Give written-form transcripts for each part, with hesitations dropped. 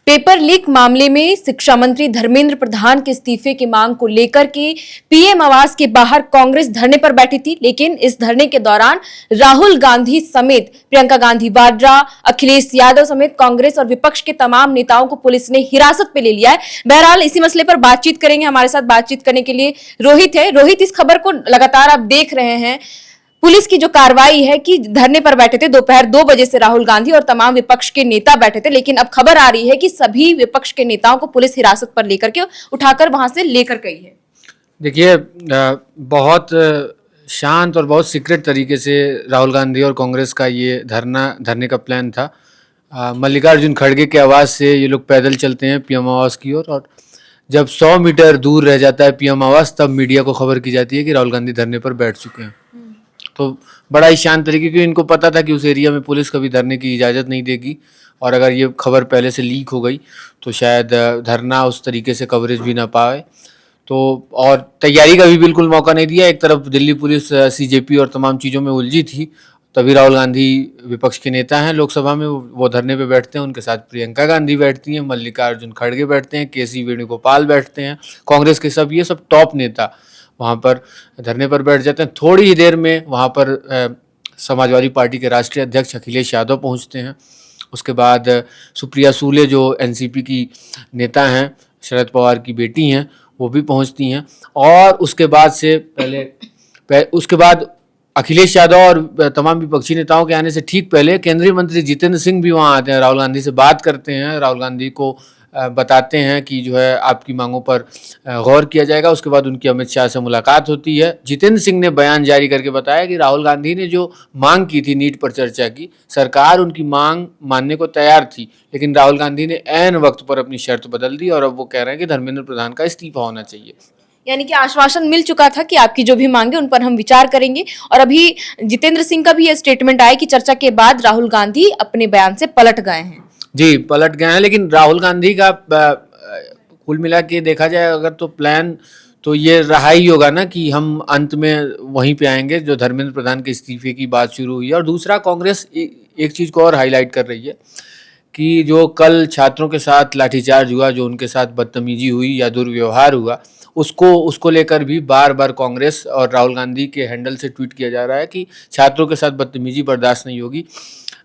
Paper leak मामले में शिक्षा मंत्री धर्मेंद्र प्रधान के इस्तीफे की मांग को लेकर के पीएम आवास के बाहर कांग्रेस धरने पर बैठी थी। लेकिन इस धरने के दौरान राहुल गांधी समेत प्रियंका गांधी वाड्रा, अखिलेश यादव समेत कांग्रेस और विपक्ष के तमाम नेताओं को पुलिस ने हिरासत में ले लिया है। बहरहाल इसी मसले पर बातचीत करेंगे। हमारे साथ बातचीत करने के लिए रोहित है। रोहित, इस खबर को लगातार आप देख रहे हैं। पुलिस की जो कार्रवाई है कि धरने पर बैठे थे, दोपहर 2 बजे से राहुल गांधी और तमाम विपक्ष के नेता बैठे थे, लेकिन अब खबर आ रही है कि सभी विपक्ष के नेताओं को पुलिस हिरासत पर लेकर के उठाकर वहां से लेकर गई है। देखिए, बहुत शांत और बहुत सीक्रेट तरीके से राहुल गांधी और कांग्रेस का ये धरने का प्लान था। मल्लिकार्जुन खड़गे के आवास से ये लोग पैदल चलते हैं पीएम आवास की ओर, और जब 100 मीटर दूर रह जाता है पीएम आवास, तब मीडिया को खबर की जाती है कि राहुल गांधी धरने पर बैठ चुके हैं। तो बड़ा ही शांत तरीके, क्योंकि इनको पता था कि उस एरिया में पुलिस कभी धरने की इजाज़त नहीं देगी, और अगर ये खबर पहले से लीक हो गई तो शायद धरना उस तरीके से कवरेज भी ना पाए। तो और तैयारी का भी बिल्कुल मौका नहीं दिया। एक तरफ दिल्ली पुलिस सीजेपी और तमाम चीज़ों में उलझी थी, तभी राहुल गांधी विपक्ष के नेता हैं लोकसभा में, वो धरने पे बैठते हैं। उनके साथ प्रियंका गांधी बैठती हैं, मल्लिकार्जुन खड़गे बैठते हैं, केसी वेणुगोपाल बैठते हैं, कांग्रेस के ये सब टॉप नेता वहाँ पर धरने पर बैठ जाते हैं। थोड़ी ही देर में वहाँ पर समाजवादी पार्टी के राष्ट्रीय अध्यक्ष अखिलेश यादव पहुँचते हैं। उसके बाद सुप्रिया सूले जो एनसीपी की नेता हैं, शरद पवार की बेटी हैं, वो भी पहुँचती हैं। और उसके बाद अखिलेश यादव और तमाम विपक्षी नेताओं के आने से ठीक पहले केंद्रीय मंत्री जितेंद्र सिंह भी वहाँ आते हैं, राहुल गांधी से बात करते हैं, राहुल गांधी को बताते हैं कि जो है आपकी मांगों पर गौर किया जाएगा। उसके बाद उनकी अमित शाह से मुलाकात होती है। जितेंद्र सिंह ने बयान जारी करके बताया कि राहुल गांधी ने जो मांग की थी नीट पर चर्चा की, सरकार उनकी मांग मानने को तैयार थी, लेकिन राहुल गांधी ने ऐन वक्त पर अपनी शर्त बदल दी, और अब वो कह रहे हैं कि धर्मेंद्र प्रधान का इस्तीफा होना चाहिए। यानी कि आश्वासन मिल चुका था कि आपकी जो भी मांगे उन पर हम विचार करेंगे, और अभी जितेंद्र सिंह का भी यह स्टेटमेंट आया कि चर्चा के बाद राहुल गांधी अपने बयान से पलट गए हैं। जी, पलट गए हैं। लेकिन राहुल गांधी का कुल मिला के देखा जाए अगर, तो प्लान तो ये रहा ही होगा ना कि हम अंत में वहीं पे आएंगे जो धर्मेंद्र प्रधान के इस्तीफे की बात शुरू हुई है। और दूसरा, कांग्रेस एक चीज़ को और हाईलाइट कर रही है कि जो कल छात्रों के साथ लाठीचार्ज हुआ, जो उनके साथ बदतमीजी हुई या दुर्व्यवहार हुआ, उसको लेकर भी बार बार कांग्रेस और राहुल गांधी के हैंडल से ट्वीट किया जा रहा है कि छात्रों के साथ बदतमीजी बर्दाश्त नहीं होगी।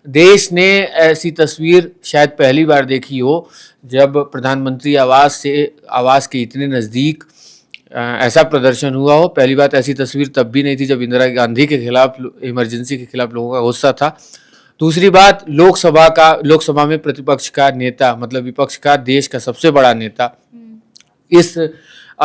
देश ने ऐसी तस्वीर शायद पहली बार देखी हो जब प्रधानमंत्री आवास के इतने नज़दीक ऐसा प्रदर्शन हुआ हो। पहली बात, ऐसी तस्वीर तब भी नहीं थी जब इंदिरा गांधी के खिलाफ, इमरजेंसी के खिलाफ लोगों का गुस्सा था। दूसरी बात, लोकसभा में प्रतिपक्ष का नेता, मतलब विपक्ष का देश का सबसे बड़ा नेता, इस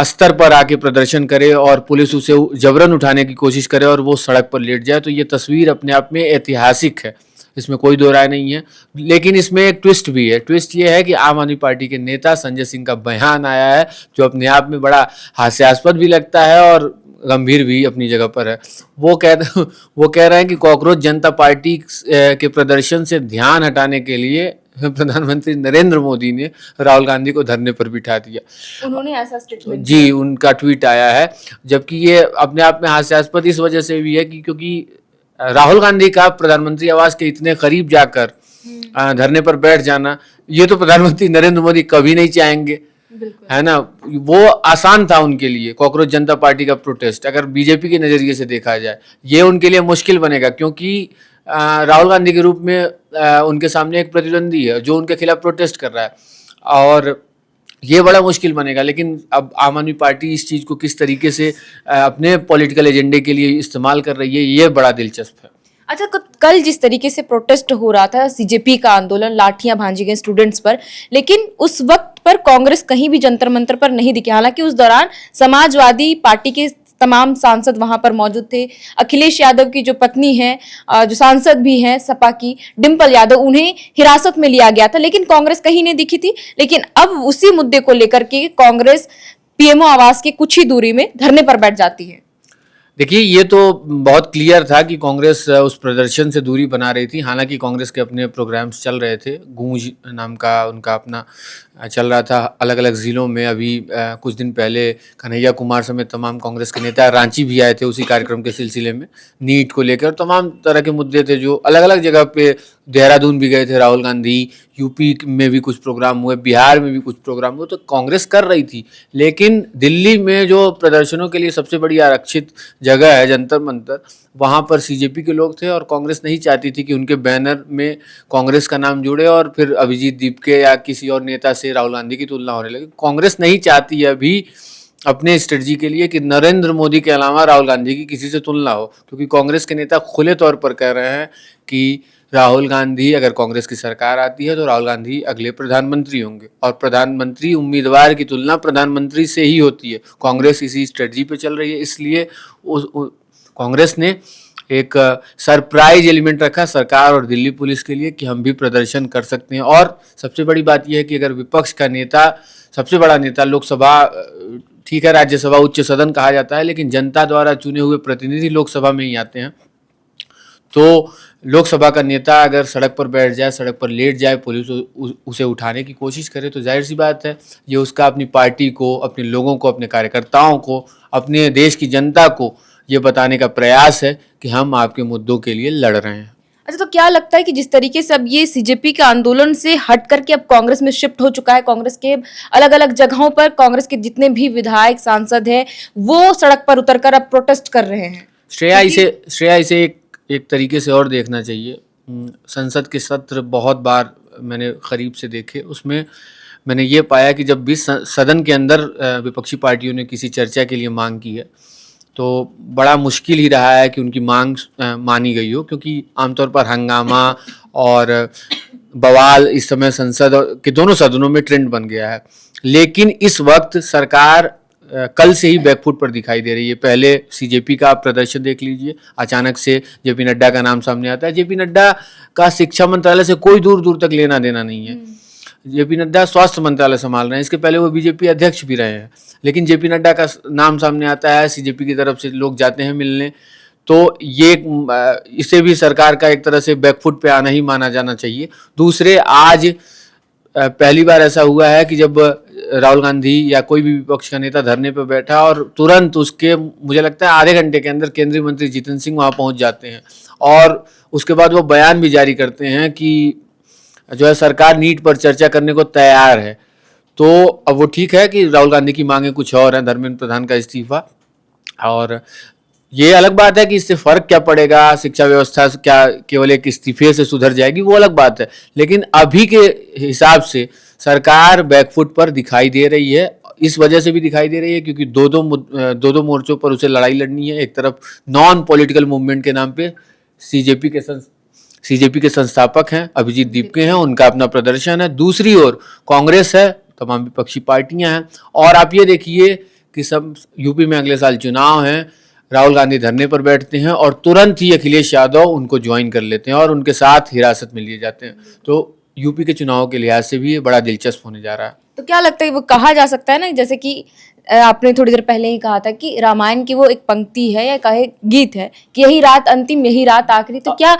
स्तर पर आके प्रदर्शन करे और पुलिस उसे जबरन उठाने की कोशिश करे और वो सड़क पर लेट जाए, तो ये तस्वीर अपने आप में ऐतिहासिक है, इसमें कोई दो राय नहीं है। लेकिन इसमें एक ट्विस्ट भी है। ट्विस्ट ये है कि आम आदमी पार्टी के नेता संजय सिंह का बयान आया है, जो अपने आप में बड़ा हास्यास्पद भी लगता है और गंभीर भी अपनी जगह पर है। वो कह रहे हैं कि कॉकरोच जनता पार्टी के प्रदर्शन से ध्यान हटाने के लिए प्रधानमंत्री नरेंद्र मोदी ने राहुल गांधी को धरने पर बिठा दिया। उन्होंने ऐसा स्टेटमेंट जी, उनका ट्वीट आया है। जबकि ये अपने आप में हास्यास्पद इस वजह से भी है कि क्योंकि राहुल गांधी का प्रधानमंत्री आवास के इतने करीब जाकर धरने पर बैठ जाना, ये तो प्रधानमंत्री नरेंद्र मोदी कभी नहीं चाहेंगे, है ना। वो आसान था उनके लिए, कॉकरोच जनता पार्टी का प्रोटेस्ट। अगर बीजेपी के नजरिए से देखा जाए, ये उनके लिए मुश्किल बनेगा, क्योंकि राहुल गांधी के रूप में उनके सामने एक प्रतिद्वंदी है जो उनके खिलाफ प्रोटेस्ट कर रहा है, और ये बड़ा मुश्किल बनेगा। लेकिन अब आम आदमी पार्टी इस चीज़ को किस तरीके से अपने पॉलिटिकल एजेंडे के लिए इस्तेमाल कर रही है, ये बड़ा दिलचस्प है। अच्छा, कल जिस तरीके से प्रोटेस्ट हो रहा था, सीजेपी का आंदोलन, लाठियां भांजी गई स्टूडेंट्स पर, लेकिन उस वक्त पर कांग्रेस कहीं भी जंतर मंतर पर नहीं दिखे। हालांकि उस दौरान समाजवादी पार्टी के तमाम सांसद वहां पर मौजूद थे। अखिलेश यादव की जो पत्नी है, जो सांसद भी हैं सपा की, डिम्पल यादव, उन्हें हिरासत में लिया गया था, लेकिन कांग्रेस कहीं नहीं दिखी थी। लेकिन अब उसी मुद्दे को लेकर के कांग्रेस पीएमओ आवास के कुछ ही दूरी में धरने पर बैठ जाती है। देखिए, ये तो बहुत क्लियर था कि कांग्रेस उस प्रदर्शन से दूरी बना रही थी। हालांकि कांग्रेस के अपने प्रोग्राम्स चल रहे थे, गूंज नाम का उनका अपना चल रहा था अलग अलग ज़िलों में। अभी कुछ दिन पहले कन्हैया कुमार समेत तमाम कांग्रेस के नेता रांची भी आए थे उसी कार्यक्रम के सिलसिले में, नीट को लेकर। तमाम तरह के मुद्दे थे जो अलग अलग जगह पे, देहरादून भी गए थे राहुल गांधी, यूपी में भी कुछ प्रोग्राम हुए, बिहार में भी कुछ प्रोग्राम हुए, तो कांग्रेस कर रही थी। लेकिन दिल्ली में जो प्रदर्शनों के लिए सबसे बड़ी आरक्षित जगह है जंतर मंतर, वहाँ पर सीजेपी के लोग थे और कांग्रेस नहीं चाहती थी कि उनके बैनर में कांग्रेस का नाम जुड़े और फिर अभिजीत दीपके या किसी और नेता से राहुल गांधी की तुलना होने लगी। कांग्रेस नहीं चाहती है अभी अपने स्ट्रेटजी के लिए कि नरेंद्र मोदी के अलावा राहुल गांधी की किसी से तुलना हो, क्योंकि कांग्रेस के नेता खुले तौर पर कह रहे हैं कि राहुल गांधी, अगर कांग्रेस की सरकार आती है तो राहुल गांधी अगले प्रधानमंत्री होंगे और प्रधानमंत्री उम्मीदवार की तुलना प्रधानमंत्री से ही होती है। कांग्रेस इसी स्ट्रेटजी पे चल रही है, इसलिए कांग्रेस ने एक सरप्राइज एलिमेंट रखा सरकार और दिल्ली पुलिस के लिए कि हम भी प्रदर्शन कर सकते हैं। और सबसे बड़ी बात यह है कि अगर विपक्ष का नेता, सबसे बड़ा नेता, लोकसभा, ठीक है राज्यसभा उच्च सदन कहा जाता है, लेकिन जनता द्वारा चुने हुए प्रतिनिधि लोकसभा में ही आते हैं, तो लोकसभा का नेता अगर सड़क पर बैठ जाए, सड़क पर लेट जाए, पुलिस उसे उठाने की कोशिश करे, तो जाहिर सी बात है ये उसका अपनी पार्टी को, अपने लोगों को, अपने कार्यकर्ताओं को, अपने देश की जनता को ये बताने का प्रयास है कि हम आपके मुद्दों के लिए लड़ रहे हैं। अच्छा, तो क्या लगता है कि जिस तरीके से अब ये सीजेपी के आंदोलन से हट करके अब कांग्रेस में शिफ्ट हो चुका है, कांग्रेस के अलग अलग जगहों पर कांग्रेस के जितने भी विधायक सांसद हैं वो सड़क पर उतरकर अब प्रोटेस्ट कर रहे हैं? श्रेया इसे एक तरीके से और देखना चाहिए। संसद के सत्र बहुत बार मैंने करीब से देखे, उसमें मैंने ये पाया कि जब भी सदन के अंदर विपक्षी पार्टियों ने किसी चर्चा के लिए मांग की है तो बड़ा मुश्किल ही रहा है कि उनकी मांग मानी गई हो, क्योंकि आमतौर पर हंगामा और बवाल इस समय संसद के दोनों सदनों में ट्रेंड बन गया है। लेकिन इस वक्त सरकार कल से ही बैकफुट पर दिखाई दे रही है। पहले सीजेपी का आप प्रदर्शन देख लीजिए, अचानक से जेपी नड्डा का नाम सामने आता है। जेपी नड्डा का शिक्षा मंत्रालय से कोई दूर दूर तक लेना देना नहीं है। जेपी नड्डा स्वास्थ्य मंत्रालय संभाल रहे हैं, इसके पहले वो बीजेपी अध्यक्ष भी रहे हैं, लेकिन जेपी नड्डा का नाम सामने आता है, सीजेपी की तरफ से लोग जाते हैं मिलने, तो ये इसे भी सरकार का एक तरह से बैकफुट पे आना ही माना जाना चाहिए। दूसरे, आज पहली बार ऐसा हुआ है कि जब राहुल गांधी या कोई भी विपक्ष का नेता धरने पर बैठा और तुरंत उसके, मुझे लगता है आधे घंटे के अंदर केंद्रीय मंत्री जितेंद्र सिंह वहाँ पहुँच जाते हैं और उसके बाद वो बयान भी जारी करते हैं कि जो है सरकार नीट पर चर्चा करने को तैयार है। तो अब वो ठीक है कि राहुल गांधी की मांगे कुछ और हैं, धर्मेंद्र प्रधान का इस्तीफा, और ये अलग बात है कि इससे फर्क क्या पड़ेगा, शिक्षा व्यवस्था क्या केवल एक इस्तीफे से सुधर जाएगी, वो अलग बात है। लेकिन अभी के हिसाब से सरकार बैकफुट पर दिखाई दे रही है। इस वजह से भी दिखाई दे रही है क्योंकि दो दो मोर्चों पर उसे लड़ाई लड़नी है। एक तरफ नॉन पॉलिटिकल मूवमेंट के नाम पे सीजेपी के संस्थापक हैं, अभिजीत दीपके हैं, उनका अपना प्रदर्शन है। दूसरी ओर कांग्रेस है, तमाम विपक्षी पार्टियां हैं। और आप ये देखिए कि सब यूपी में अगले साल चुनाव हैं, राहुल गांधी धरने पर बैठते हैं और तुरंत ही अखिलेश यादव उनको ज्वाइन कर लेते हैं और उनके साथ हिरासत में लिए जाते हैं। तो यूपी के चुनाव के लिहाज से भी ये बड़ा दिलचस्प होने जा रहा है। तो क्या लगता है, वो कहा जा सकता है ना, जैसे कि आपने थोड़ी देर पहले ही कहा था कि रामायण की वो एक पंक्ति है या कहे गीत है कि यही रात अंतिम, यही रात आखिरी। तो क्या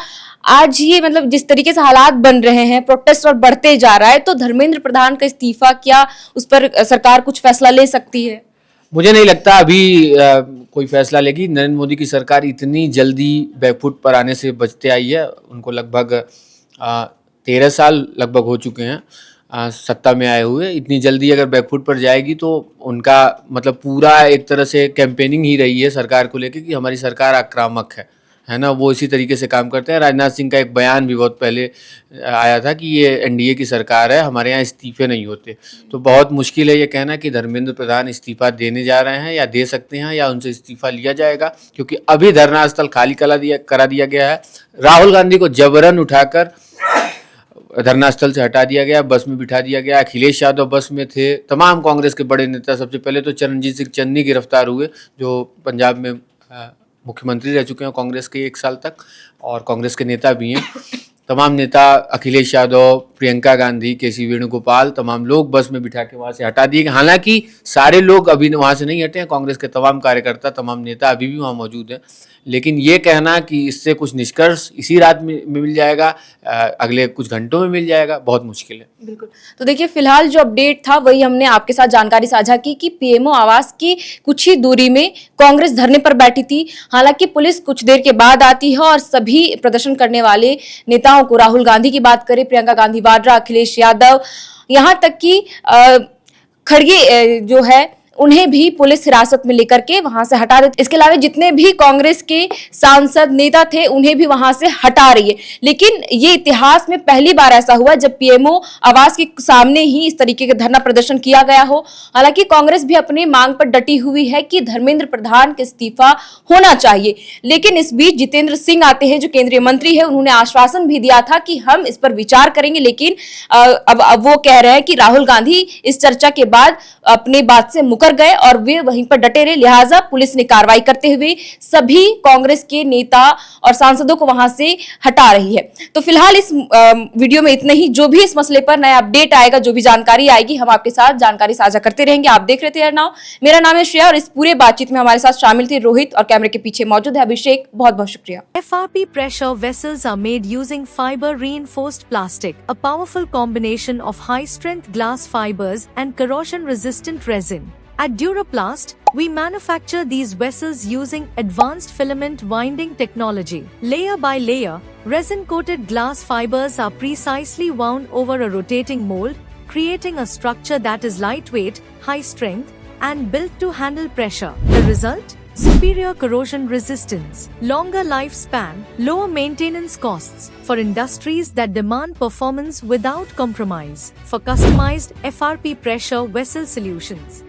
आज ये मतलब जिस तरीके से हालात बन रहे हैं, प्रोटेस्ट और बढ़ते जा रहा है, तो धर्मेंद्र प्रधान का इस्तीफा, क्या उस पर सरकार कुछ फैसला ले सकती है? मुझे नहीं लगता अभी कोई फैसला लेगी। नरेंद्र मोदी की सरकार इतनी जल्दी बैकफुट पर आने से बचते आई है। उनको लगभग 13 साल लगभग हो चुके हैं सत्ता में आए हुए। इतनी जल्दी अगर बैकफुट पर जाएगी तो उनका मतलब पूरा एक तरह से कैंपेनिंग ही रही है सरकार को लेकर कि हमारी सरकार आक्रामक है ना, वो इसी तरीके से काम करते हैं। राजनाथ सिंह का एक बयान भी बहुत पहले आया था कि ये एनडीए की सरकार है, हमारे यहाँ इस्तीफे नहीं होते। तो बहुत मुश्किल है ये कहना कि धर्मेंद्र प्रधान इस्तीफा देने जा रहे हैं या दे सकते हैं या उनसे इस्तीफा लिया जाएगा, क्योंकि अभी धरना स्थल खाली करा दिया गया है। राहुल गांधी को जबरन उठाकर धरना स्थल से हटा दिया गया, बस में बिठा दिया गया। अखिलेश यादव बस में थे, तमाम कांग्रेस के बड़े नेता, सबसे पहले तो चरणजीत सिंह चन्नी गिरफ्तार हुए जो पंजाब में मुख्यमंत्री रह चुके हैं कांग्रेस के 1 साल तक और कांग्रेस के नेता भी हैं। तमाम नेता, अखिलेश यादव, प्रियंका गांधी, केसी वेणुगोपाल, तमाम लोग बस में बिठा के वहाँ से हटा दिए गए। हालांकि सारे लोग अभी वहाँ से नहीं हटे हैं, कांग्रेस के तमाम कार्यकर्ता, तमाम नेता अभी भी वहाँ मौजूद हैं। लेकिन ये कहना कि इससे कुछ निष्कर्ष इसी रात में मिल जाएगा, अगले कुछ घंटों में मिल जाएगा, बहुत मुश्किल है। बिल्कुल। तो देखिए, फिलहाल जो अपडेट था वही हमने आपके साथ जानकारी साझा की कि पीएमओ आवास की कुछ ही दूरी में कांग्रेस धरने पर बैठी थी। हालांकि पुलिस कुछ देर के बाद आती है और सभी प्रदर्शन करने वाले नेताओं को, राहुल गांधी की बात करें, प्रियंका गांधी वाड्रा, अखिलेश यादव, यहां तक कि खड़गे जो है उन्हें भी पुलिस हिरासत में लेकर के वहां से हटा देती। इसके अलावा जितने भी कांग्रेस के सांसद नेता थे उन्हें भी वहां से हटा रही है। लेकिन ये इतिहास में पहली बार ऐसा हुआ जब पीएमओ आवास के सामने ही इस तरीके का धरना प्रदर्शन किया गया हो। हालांकि कांग्रेस भी अपनी मांग पर डटी हुई है कि धर्मेंद्र प्रधान का इस्तीफा होना चाहिए। लेकिन इस बीच जितेंद्र सिंह आते हैं, जो केंद्रीय मंत्री है, उन्होंने आश्वासन भी दिया था कि हम इस पर विचार करेंगे। लेकिन अब वो कह रहे हैं कि राहुल गांधी इस चर्चा के बाद अपनी बात से मुकर गए और वे वहीं पर डटे रहे। लिहाजा पुलिस ने कार्रवाई करते हुए सभी कांग्रेस के नेता और सांसदों को वहां से हटा रही है। तो फिलहाल इस वीडियो में इतना ही। जो भी इस मसले पर नया अपडेट आएगा, जो भी जानकारी आएगी, हम आपके साथ जानकारी साझा करते रहेंगे। आप देख रहे थे नाउ, मेरा नाम है श्रेया और इस पूरे बातचीत में हमारे साथ शामिल थे रोहित और कैमरे के पीछे मौजूद है अभिषेक। बहुत बहुत शुक्रिया। FRP pressure vessels are made using fiber reinforced plastic, a powerful combination of high strength glass fibers and corrosion resistant resin. At Duraplast, we manufacture these vessels using advanced filament winding technology. Layer by layer, resin-coated glass fibers are precisely wound over a rotating mold, creating a structure that is lightweight, high strength, and built to handle pressure. The result? Superior corrosion resistance, longer lifespan, lower maintenance costs for industries that demand performance without compromise. For customized FRP pressure vessel solutions,